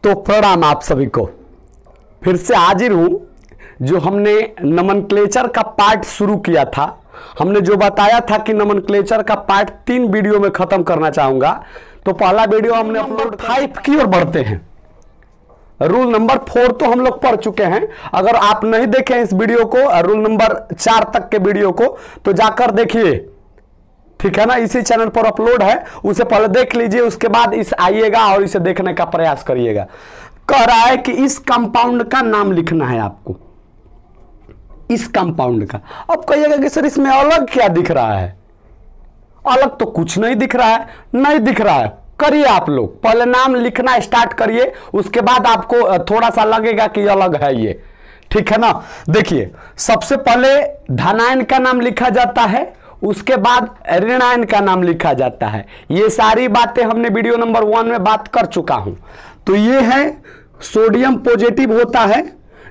तो प्रणाम आप सभी को, फिर से हाजिर हूं। जो हमने नमनक्लेचर का पार्ट शुरू किया था, हमने जो बताया था कि नमनक्लेचर का पार्ट 3 वीडियो में खत्म करना चाहूंगा, तो पहला वीडियो हमने अपलोड 5 की ओर बढ़ते हैं। रूल नंबर 4 तो हम लोग पढ़ चुके हैं। अगर आप नहीं देखें इस वीडियो को, रूल नंबर 4 तक के वीडियो को, तो जाकर देखिए, ठीक है ना। इसी चैनल पर अपलोड है, उसे पहले देख लीजिए, उसके बाद इस आइएगा और इसे देखने का प्रयास करिएगा। कह रहा है कि इस कंपाउंड का नाम लिखना है आपको, इस कंपाउंड का। अब कहिएगा कि सर इसमें अलग क्या दिख रहा है? अलग तो कुछ नहीं दिख रहा है, नहीं दिख रहा है। करिए आप लोग, पहले नाम लिखना स्टार्ट करिए, उसके बाद आपको थोड़ा सा लगेगा कि अलग है ये, ठीक है ना। देखिए, सबसे पहले धनायन का नाम लिखा जाता है, उसके बाद ऋणायन का नाम लिखा जाता है। ये सारी बातें हमने वीडियो नंबर 1 में बात कर चुका हूं। तो ये है सोडियम पॉजिटिव होता है।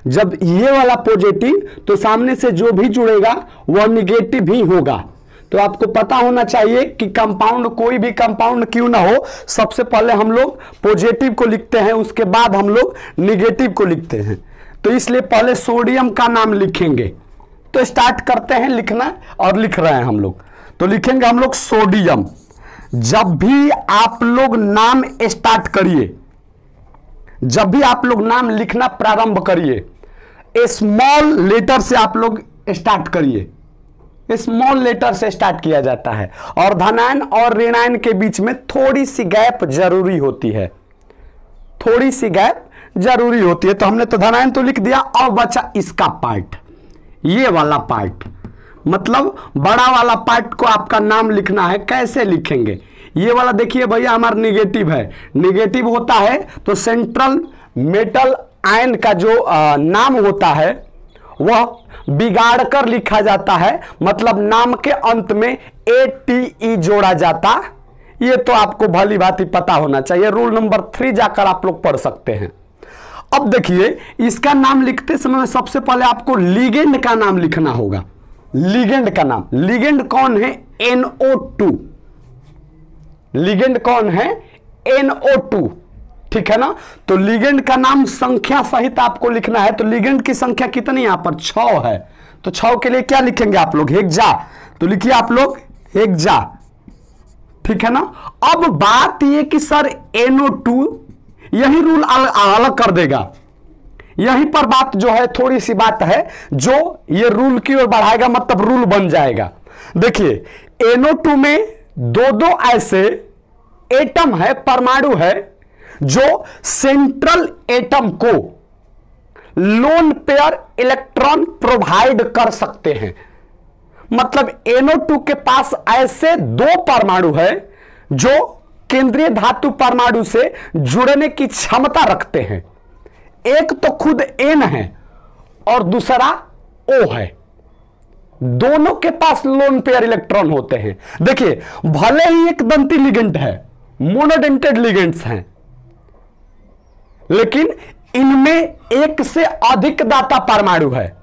जब ये वाला पॉजिटिव, तो सामने से जो भी जुड़ेगा वह निगेटिव ही होगा। तो आपको पता होना चाहिए कि कंपाउंड, कोई भी कंपाउंड क्यों ना हो, सबसे पहले हम लोग पॉजिटिव को लिखते हैं, उसके बाद हम लोग निगेटिव को लिखते हैं। तो इसलिए पहले सोडियम का नाम लिखेंगे। तो स्टार्ट करते हैं लिखना, और लिख रहे हैं हम लोग। तो लिखेंगे हम लोग सोडियम। जब भी आप लोग नाम स्टार्ट करिए, जब भी आप लोग नाम लिखना प्रारंभ करिए, स्मॉल लेटर से आप लोग स्टार्ट करिए। स्मॉल लेटर से स्टार्ट किया जाता है, और धनायन और ऋणायन के बीच में थोड़ी सी गैप जरूरी होती है, थोड़ी सी गैप जरूरी होती है। तो हमने तो धनायन तो लिख दिया, और बचा इसका पार्ट, ये वाला पार्ट, मतलब बड़ा वाला पार्ट को आपका नाम लिखना है। कैसे लिखेंगे? ये वाला देखिए भैया, हमारा निगेटिव है। निगेटिव होता है तो सेंट्रल मेटल आयन का जो नाम होता है वह बिगाड़ कर लिखा जाता है, मतलब नाम के अंत में ATE जोड़ा जाता। ये तो आपको भली भांति पता होना चाहिए। रूल नंबर 3 जाकर आप लोग पढ़ सकते हैं। अब देखिए, इसका नाम लिखते समय सबसे पहले आपको लिगेंड का नाम लिखना होगा। लिगेंड का नाम, लिगेंड कौन है? NO2। लिगेंड कौन है? NO2, ठीक है ना। तो लिगेंड का नाम संख्या सहित आपको लिखना है। तो लिगेंड की संख्या कितनी यहां पर? 6 है। तो 6 के लिए क्या लिखेंगे आप लोग? हेक्सा। तो लिखिए आप लोग हेक्सा, ठीक है ना। अब बात यह कि सर NO2, यही रूल अलग कर देगा। यहीं पर बात जो है, थोड़ी सी बात है जो ये रूल की ओर बढ़ाएगा, मतलब रूल बन जाएगा। देखिए, NO2 में दो ऐसे एटम है, परमाणु है, जो सेंट्रल एटम को लोन पेयर इलेक्ट्रॉन प्रोवाइड कर सकते हैं। मतलब NO2 के पास ऐसे 2 परमाणु है जो केंद्रीय धातु परमाणु से जुड़ने की क्षमता रखते हैं। एक तो खुद N है और दूसरा O है। दोनों के पास लोन पेयर इलेक्ट्रॉन होते हैं। देखिए, भले ही एक दंती लिगेंड है, मोनोडेंटेड लिगेंड्स हैं, लेकिन इनमें एक से अधिक दाता परमाणु है।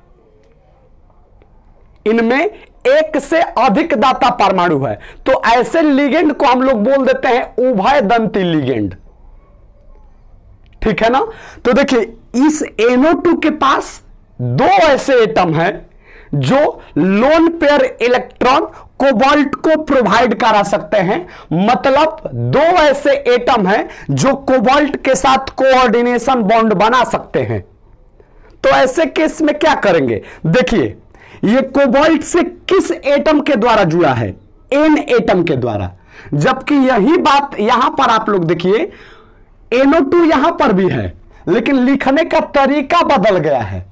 इनमें एक से अधिक दाता परमाणु है। तो ऐसे लिगेंड को हम लोग बोल देते हैं उभय दंती लिगेंड, ठीक है ना। तो देखिए, इस NO2 के पास 2 ऐसे एटम हैं जो लोन पेयर इलेक्ट्रॉन कोबाल्ट को प्रोवाइड करा सकते हैं। मतलब 2 ऐसे एटम हैं जो कोबाल्ट के साथ कोऑर्डिनेशन बॉन्ड बना सकते हैं। तो ऐसे केस में क्या करेंगे? देखिए, ये कोबाल्ट से किस एटम के द्वारा जुड़ा है? N एटम के द्वारा। जबकि यही बात यहां पर आप लोग देखिए, NO2 यहां पर भी है, लेकिन लिखने का तरीका बदल गया है।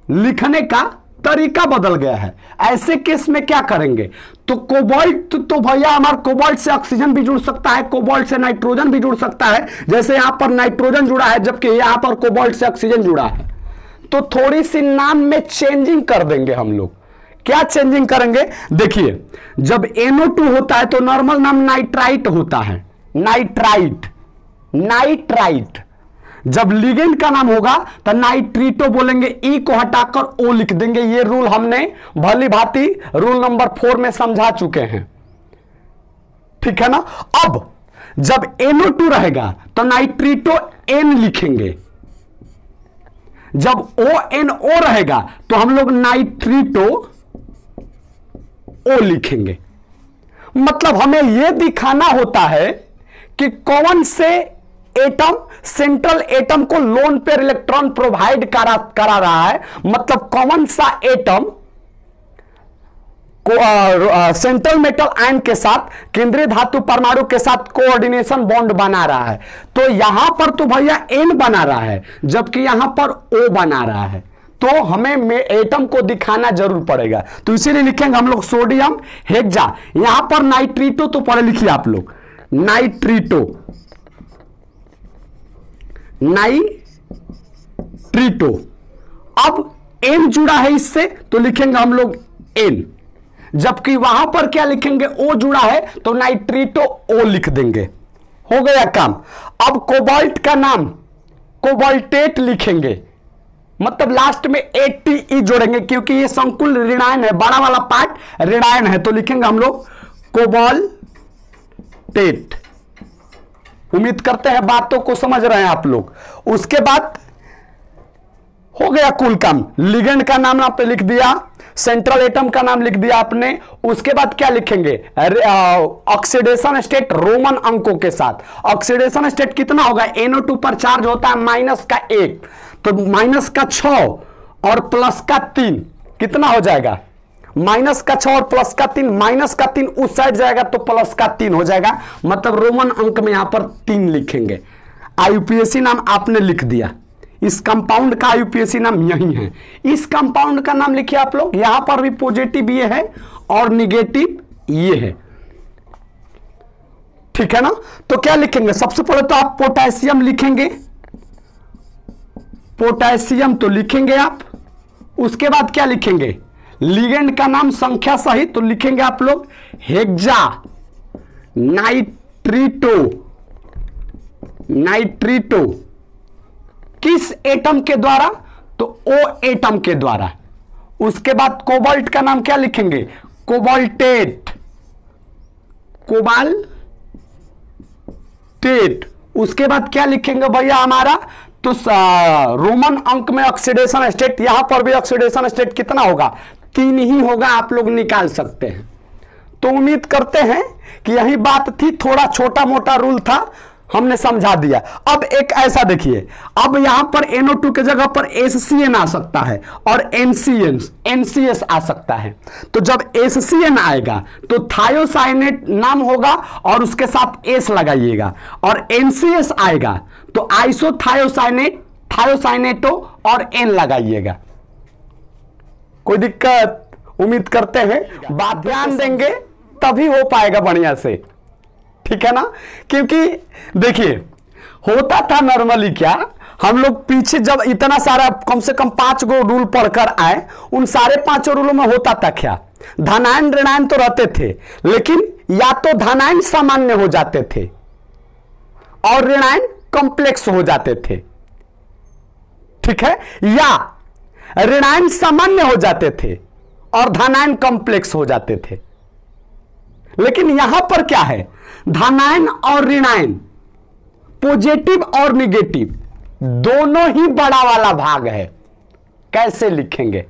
लिखने का तरीका बदल गया है। ऐसे केस में क्या करेंगे? तो कोबाल्ट, तो भैया हमारा कोबाल्ट से ऑक्सीजन भी जुड़ सकता है, कोबाल्ट से नाइट्रोजन भी जुड़ सकता है। जैसे यहां पर नाइट्रोजन जुड़ा है, जबकि यहां पर कोबाल्ट से ऑक्सीजन जुड़ा है। तो थोड़ी सी नाम में चेंजिंग कर देंगे हम लोग। क्या चेंजिंग करेंगे? देखिए, जब NO2 होता है तो नॉर्मल नाम नाइट्राइट होता है, नाइट्राइट, नाइट्राइट। जब लिगेंड का नाम होगा तो नाइट्रीटो बोलेंगे, ई को हटाकर ओ लिख देंगे। ये रूल हमने भली भांति रूल नंबर 4 में समझा चुके हैं, ठीक है ना। अब जब NO2 रहेगा तो नाइट्रीटो N लिखेंगे, जब ONO रहेगा तो हम लोग नाइट्रीटो O लिखेंगे। मतलब हमें यह दिखाना होता है कि कौन से एटम सेंट्रल एटम को लोन पेयर इलेक्ट्रॉन प्रोवाइड करा रहा है, मतलब कौन सा एटम सेंट्रल मेटल आयन के साथ केंद्रीय धातु परमाणु के साथ कोऑर्डिनेशन बॉन्ड बना रहा है। तो यहां पर तो भैया N बना रहा है, जबकि यहां पर O बना रहा है, तो हमें एटम को दिखाना जरूर पड़ेगा। तो इसीलिए लिखेंगे हम लोग सोडियम हेक्सा। यहां पर नाइट्रीटो तो पढ़े लिखिए आप लोग, नाइट्रीटो, नाइट्रीटो। अब N जुड़ा है इससे तो लिखेंगे हम लोग N, जबकि वहां पर क्या लिखेंगे, O जुड़ा है तो नाइट्रीटो O लिख देंगे। हो गया काम। अब कोबाल्ट का नाम कोबाल्टेट लिखेंगे, मतलब लास्ट में ATE जोड़ेंगे, क्योंकि ये संकुल ऋणायन है, बड़ा वाला पार्ट ऋणायन है, तो लिखेंगे हम लोग कोबाल्टेट। उम्मीद करते हैं बातों को समझ रहे हैं आप लोग। उसके बाद हो गया कुल काम। लिगेंड का नाम आपने लिख दिया, सेंट्रल एटम का नाम लिख दिया आपने। उसके बाद क्या लिखेंगे, ऑक्सीडेशन स्टेट रोमन अंकों के साथ। ऑक्सीडेशन स्टेट कितना होगा, NO2 पर चार्ज होता है -1, तो -6 और +3 कितना हो जाएगा, -6 और +3, -3 उस साइड जाएगा तो +3 हो जाएगा, मतलब रोमन अंक में यहां पर 3 लिखेंगे। IUPAC नाम आपने लिख दिया, इस कंपाउंड का IUPAC नाम यही है। इस कंपाउंड का नाम लिखिए आप लोग, यहां पर भी पॉजिटिव ये है और निगेटिव ये है, ठीक है ना। तो क्या लिखेंगे, सबसे पहले तो आप पोटेशियम लिखेंगे, पोटेशियम तो लिखेंगे आप। उसके बाद क्या लिखेंगे, लिगेंड का नाम संख्या सहित तो लिखेंगे आप लोग हेक्सा नाइट्रीटो। नाइट्रीटो किस एटम के द्वारा, तो O एटम के द्वारा। उसके बाद कोबाल्ट का नाम क्या लिखेंगे, कोबाल्टेट, कोबाल्टेट। उसके बाद क्या लिखेंगे भैया हमारा, तो रोमन अंक में ऑक्सीडेशन स्टेट, यहां पर भी ऑक्सीडेशन स्टेट कितना होगा, 3 ही होगा, आप लोग निकाल सकते हैं। तो उम्मीद करते हैं कि यही बात थी, थोड़ा छोटा मोटा रूल था, हमने समझा दिया। अब एक ऐसा देखिए, अब यहां पर NO2 के जगह पर SCN आ सकता है और NCS आ सकता है। तो जब SCN आएगा तो थायोसाइनेट नाम होगा और उसके साथ S लगाइएगा, और NCS आएगा तो आइसोथायोसाइनेट, थायोसाइनेटो और N लगाइएगा। कोई दिक्कत, उम्मीद करते हैं बात ध्यान देंगे तभी हो पाएगा बढ़िया से, ठीक है ना। क्योंकि देखिए होता था नॉर्मली क्या, हम लोग पीछे जब इतना सारा कम से कम 5 गो रूल पढ़कर आए, उन सारे 5 रूलों में होता था क्या, धनायन ऋणायन तो रहते थे, लेकिन या तो धनायन सामान्य हो जाते थे और ऋणायन कॉम्प्लेक्स हो जाते थे, ठीक है, या ऋणायन सामान्य हो जाते थे और धनायन कॉम्प्लेक्स हो जाते थे। लेकिन यहां पर क्या है, धनायन और ऋणायन, पॉजिटिव और निगेटिव दोनों ही बड़ा वाला भाग है। कैसे लिखेंगे,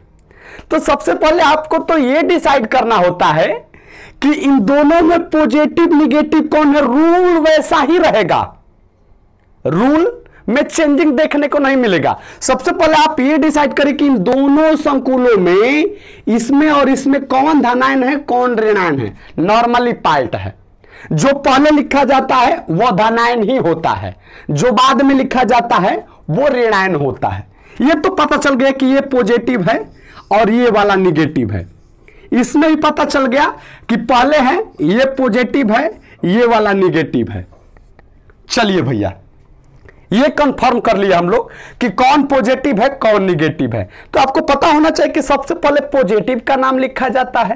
तो सबसे पहले आपको तो यह डिसाइड करना होता है कि इन दोनों में पॉजिटिव निगेटिव कौन है। रूल वैसा ही रहेगा, रूल में चेंजिंग देखने को नहीं मिलेगा। सबसे पहले आप ये डिसाइड करें कि इन दोनों संकुलों में, इसमें और इसमें कौन धनायन है कौन ऋणायन है। नॉर्मली पार्ट है, जो पहले लिखा जाता है वह धनायन ही होता है, जो बाद में लिखा जाता है वो ऋणायन होता है। ये तो पता चल गया कि ये पॉजिटिव है और ये वाला निगेटिव है। इसमें भी पता चल गया कि पहले है ये पॉजिटिव है, ये वाला निगेटिव है। चलिए भैया ये कंफर्म कर लिया हम लोग कि कौन पॉजिटिव है कौन निगेटिव है। तो आपको पता होना चाहिए कि सबसे पहले पॉजिटिव का नाम लिखा जाता है।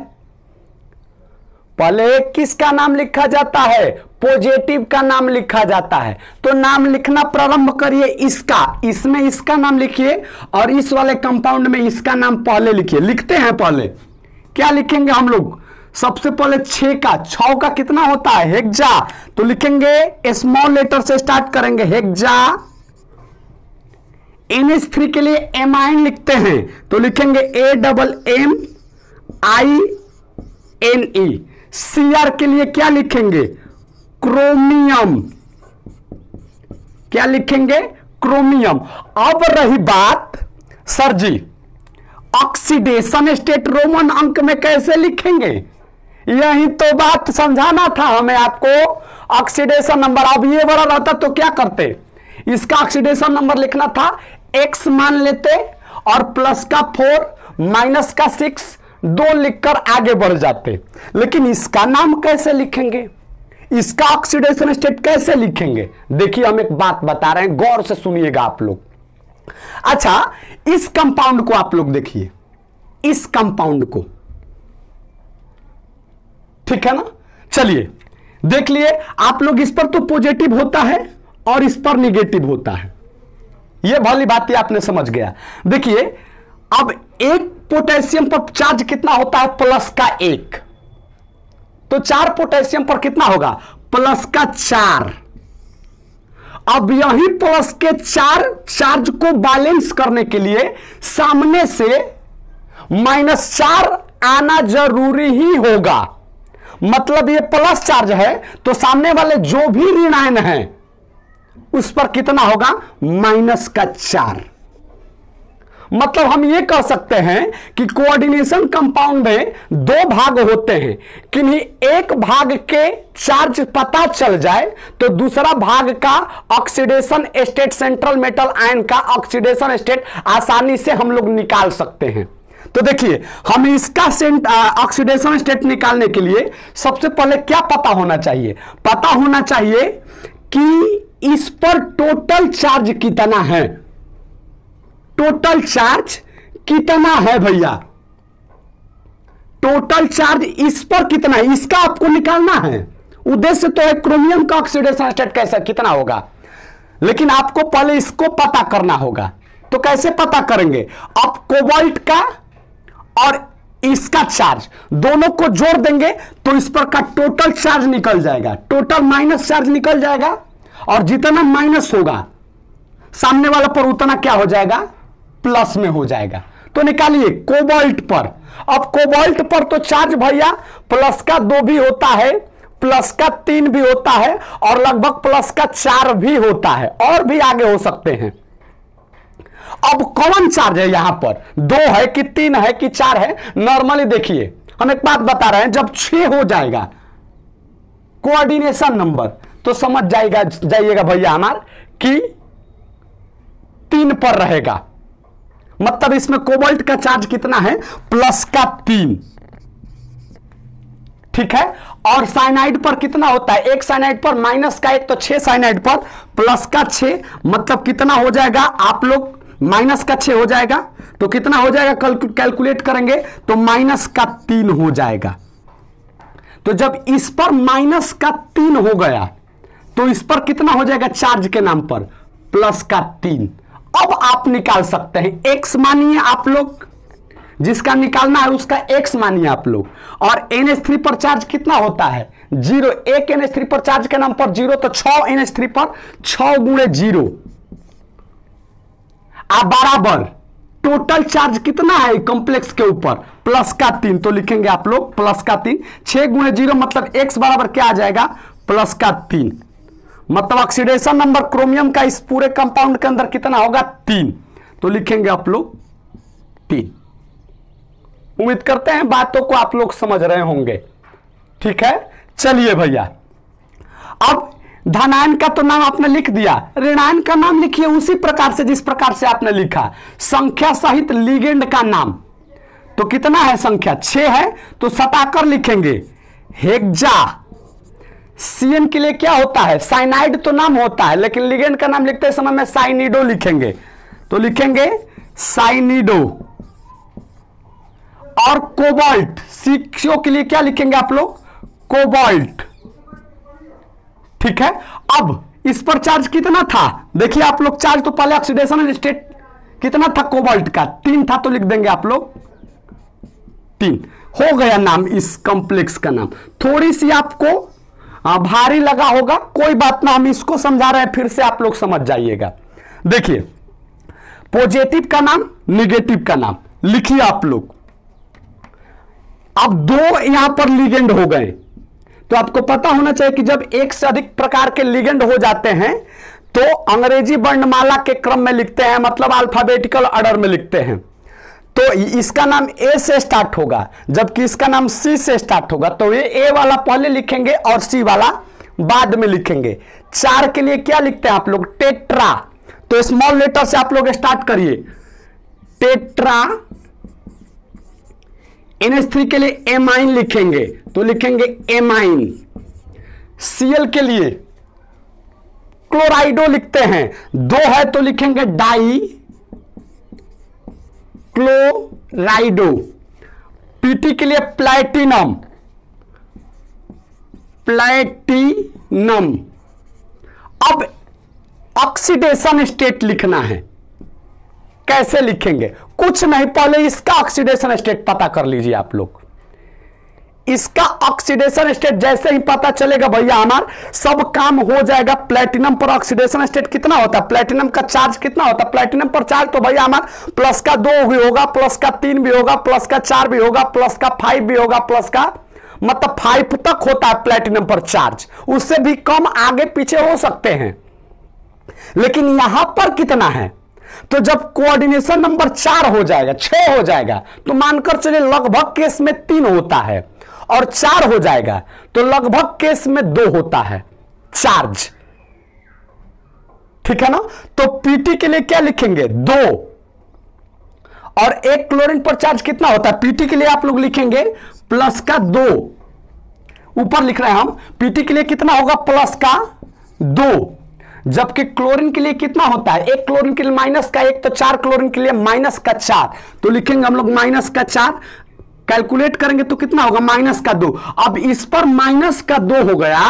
पहले किसका नाम लिखा जाता है, पॉजिटिव का नाम लिखा जाता है। तो नाम लिखना प्रारंभ करिए इसका, इसमें इसका नाम लिखिए और इस वाले कंपाउंड में इसका नाम पहले लिखिए। लिखते हैं पहले क्या लिखेंगे हम लोग, सबसे पहले 6 का कितना होता है हेक्सा, तो लिखेंगे स्मॉल लेटर से स्टार्ट करेंगे हेक्सा। NH3 के लिए एमाइन लिखते हैं तो लिखेंगे AMMINE। Cr के लिए क्या लिखेंगे क्रोमियम, क्या लिखेंगे क्रोमियम। अब रही बात सर जी ऑक्सीडेशन स्टेट रोमन अंक में कैसे लिखेंगे, यही तो बात समझाना था हमें आपको। ऑक्सीडेशन नंबर अब ये बड़ा रहता तो क्या करते, इसका ऑक्सीडेशन नंबर लिखना था x मान लेते और प्लस का 4 माइनस का 6 2 लिखकर आगे बढ़ जाते। लेकिन इसका नाम कैसे लिखेंगे, इसका ऑक्सीडेशन स्टेट कैसे लिखेंगे, देखिए हम एक बात बता रहे हैं, गौर से सुनिएगा आप लोग। अच्छा इस कंपाउंड को आप लोग देखिए, इस कंपाउंड को, ठीक है ना। चलिए देख लिए आप लोग, इस पर तो पॉजिटिव होता है और इस पर निगेटिव होता है, यह भली बात आपने समझ गया। देखिए अब एक पोटेशियम पर चार्ज कितना होता है प्लस का 1, तो 4 पोटेशियम पर कितना होगा प्लस का 4। अब यही प्लस के 4 चार्ज को बैलेंस करने के लिए सामने से -4 आना जरूरी ही होगा। मतलब ये प्लस चार्ज है तो सामने वाले जो भी ऋणायन है उस पर कितना होगा -4। मतलब हम ये कह सकते हैं कि कोऑर्डिनेशन कंपाउंड में 2 भाग होते हैं, किन्हीं एक भाग के चार्ज पता चल जाए तो दूसरा भाग का oxidation state, central metal ion का ऑक्सीडेशन स्टेट आसानी से हम लोग निकाल सकते हैं। तो देखिए हम इसका ऑक्सीडेशन स्टेट निकालने के लिए सबसे पहले क्या पता होना चाहिए, पता होना चाहिए कि इस पर टोटल चार्ज कितना है, टोटल चार्ज कितना है भैया, टोटल चार्ज इस पर कितना है, इसका आपको निकालना है। उद्देश्य तो है क्रोमियम का ऑक्सीडेशन स्टेट कैसा कितना होगा, लेकिन आपको पहले इसको पता करना होगा। तो कैसे पता करेंगे, आप कोबाल्ट का और इसका चार्ज दोनों को जोड़ देंगे तो इस पर का टोटल चार्ज निकल जाएगा, टोटल माइनस चार्ज निकल जाएगा और जितना माइनस होगा सामने वाला पर उतना क्या हो जाएगा प्लस में हो जाएगा। तो निकालिए कोबाल्ट पर, अब कोबाल्ट पर तो चार्ज भैया प्लस का 2 भी होता है, प्लस का 3 भी होता है और लगभग प्लस का 4 भी होता है, और भी आगे हो सकते हैं। अब कौन चार्ज है यहां पर, 2 है कि 3 है कि 4 है। नॉर्मली देखिए हम एक बात बता रहे हैं, जब 6 हो जाएगा कोऑर्डिनेशन नंबर तो समझ जाइएगा भैया हमार कि 3 पर रहेगा। मतलब इसमें कोबाल्ट का चार्ज कितना है प्लस का 3, ठीक है। और साइनाइड पर कितना होता है, एक साइनाइड पर माइनस का 1, तो 6 साइनाइड पर प्लस का 6, मतलब कितना हो जाएगा आप लोग माइनस का 6 हो जाएगा तो कितना हो जाएगा कैलकुलेट करेंगे तो माइनस का 3 हो जाएगा। तो जब इस पर माइनस का 3 हो गया तो इस पर कितना हो जाएगा चार्ज के नाम पर प्लस का 3। अब आप निकाल सकते हैं, एक्स मानिए आप लोग, जिसका निकालना है उसका एक्स मानिए आप लोग। और NH3 पर चार्ज कितना होता है 0, एक NH3 पर चार्ज के नाम पर 0, तो 6 NH3 पर 6 गुणे 0 बराबर टोटल चार्ज कितना है कॉम्प्लेक्स के ऊपर प्लस का 3, तो लिखेंगे आप लोग प्लस का 3। 6 गुणे 0 मतलब x बराबर क्या आ जाएगा प्लस का 3। मतलब ऑक्सीडेशन नंबर क्रोमियम का इस पूरे कंपाउंड के अंदर कितना होगा 3, तो लिखेंगे आप लोग 3। उम्मीद करते हैं बातों को आप लोग समझ रहे होंगे, ठीक है। चलिए भैया अब धनायन का तो नाम आपने लिख दिया, ऋणायन का नाम लिखिए उसी प्रकार से जिस प्रकार से आपने लिखा, संख्या सहित लिगेंड का नाम। तो कितना है संख्या 6 है तो सटाकर लिखेंगे हेक्सा। CN के लिए क्या होता है साइनाइड तो नाम होता है, लेकिन लिगेंड का नाम लिखते समय में साइनिडो लिखेंगे, तो लिखेंगे साइनिडो। और कोबाल्ट CO के लिए क्या लिखेंगे आप लोग कोबाल्ट, ठीक है। अब इस पर चार्ज कितना था देखिए आप लोग, चार्ज तो पहले ऑक्सीडेशन स्टेट कितना था कोबाल्ट का 3 था, तो लिख देंगे आप लोग 3 हो गया नाम इस कॉम्प्लेक्स का नाम। थोड़ी सी आपको भारी लगा होगा, कोई बात ना, हम इसको समझा रहे हैं, फिर से आप लोग समझ जाइएगा। देखिए पॉजिटिव का नाम, निगेटिव का नाम लिखिए आप लोग। अब 2 यहां पर लिगेंड हो गए, तो आपको पता होना चाहिए कि जब एक से अधिक प्रकार के लिगेंड हो जाते हैं तो अंग्रेजी वर्णमाला के क्रम में लिखते हैं, मतलब अल्फाबेटिकल ऑर्डर में लिखते हैं। तो इसका नाम ए से स्टार्ट होगा, जबकि इसका नाम सी से स्टार्ट होगा। तो ये ए वाला पहले लिखेंगे और सी वाला बाद में लिखेंगे। 4 के लिए क्या लिखते हैं आप लोग? टेट्रा। तो स्मॉल लेटर से आप लोग स्टार्ट करिए, टेट्रा। NH3 के लिए एमाइन लिखेंगे, तो लिखेंगे एमाइन। Cl के लिए क्लोराइडो लिखते हैं, 2 है तो लिखेंगे डाई क्लोराइडो। Pt के लिए प्लैटिनम, प्लैटिनम। अब ऑक्सीडेशन स्टेट लिखना है, कैसे लिखेंगे? कुछ नहीं, पहले इसका ऑक्सीडेशन स्टेट पता कर लीजिए आप लोग। इसका ऑक्सीडेशन स्टेट जैसे ही पता चलेगा भैया हमारा सब काम हो जाएगा। प्लैटिनम पर ऑक्सीडेशन स्टेट कितना होता है? प्लैटिनम का चार्ज कितना होता है? प्लैटिनम पर चार्ज तो भैया हमारा प्लस का 2 भी होगा, प्लस का 3 भी होगा, प्लस का 4 भी होगा, प्लस का 5 भी होगा, प्लस का मतलब 5 तक होता है प्लैटिनम पर चार्ज। उससे भी कम आगे पीछे हो सकते हैं, लेकिन यहां पर कितना है? तो जब कोऑर्डिनेशन नंबर 4 हो जाएगा, 6 हो जाएगा, तो मानकर चलिए लगभग केस में 3 होता है, और 4 हो जाएगा तो लगभग केस में 2 होता है चार्ज। ठीक है ना? तो Pt के लिए क्या लिखेंगे? 2। और एक क्लोरीन पर चार्ज कितना होता है? Pt के लिए आप लोग लिखेंगे प्लस का 2। ऊपर लिख रहे हैं हम, Pt के लिए कितना होगा? प्लस का 2। जबकि क्लोरीन के लिए कितना होता है? एक क्लोरीन के लिए माइनस का 1, तो 4 क्लोरीन के लिए माइनस का 4, तो लिखेंगे हम लोग माइनस का 4। कैलकुलेट करेंगे तो कितना होगा? माइनस का 2। अब इस पर माइनस का 2 हो गया,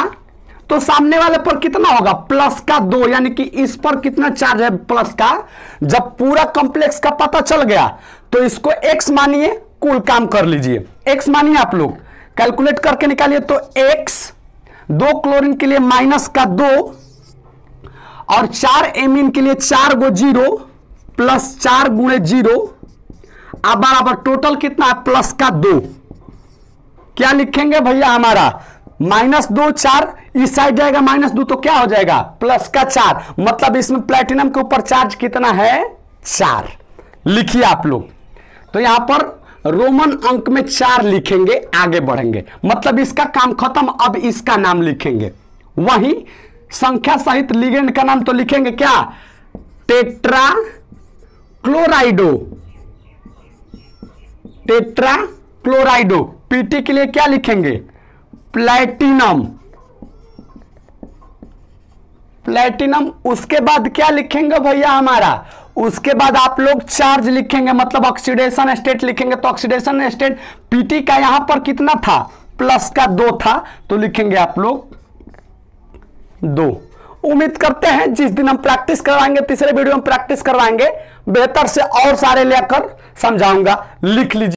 तो सामने वाले पर कितना होगा? प्लस का 2, यानी कि इस पर कितना चार्ज है? प्लस का। जब पूरा कॉम्प्लेक्स का पता चल गया तो इसको x मानिए, कुल काम कर लीजिए। x मानिए आप लोग, कैलकुलेट करके निकालिए। तो x 2 क्लोरीन के लिए माइनस का 2 और 4 एमीन के लिए 4 गो 0 प्लस 4 गुणे 0 अब बराबर टोटल कितना है? प्लस का 2। क्या लिखेंगे भैया हमारा? -2 4 इस साइड जाएगा, -2 तो क्या हो जाएगा? प्लस का 4। मतलब इसमें प्लैटिनम के ऊपर चार्ज कितना है? 4। लिखिए आप लोग। तो यहां पर रोमन अंक में 4 लिखेंगे, आगे बढ़ेंगे, मतलब इसका काम खत्म। अब इसका नाम लिखेंगे, वही संख्या सहित लिगेंड का नाम तो लिखेंगे क्या? Tetra क्लोराइडो, tetra क्लोराइडो। Pt के लिए क्या लिखेंगे? Platinum, platinum. उसके बाद क्या लिखेंगे भैया हमारा? उसके बाद आप लोग चार्ज लिखेंगे, मतलब ऑक्सीडेशन स्टेट लिखेंगे। तो ऑक्सीडेशन स्टेट Pt का यहां पर कितना था? प्लस का 2 था, तो लिखेंगे आप लोग 2। उम्मीद करते हैं जिस दिन हम प्रैक्टिस करवाएंगे, तीसरे वीडियो में प्रैक्टिस करवाएंगे, बेहतर से और सारे लेकर समझाऊंगा। लिख लीजिए।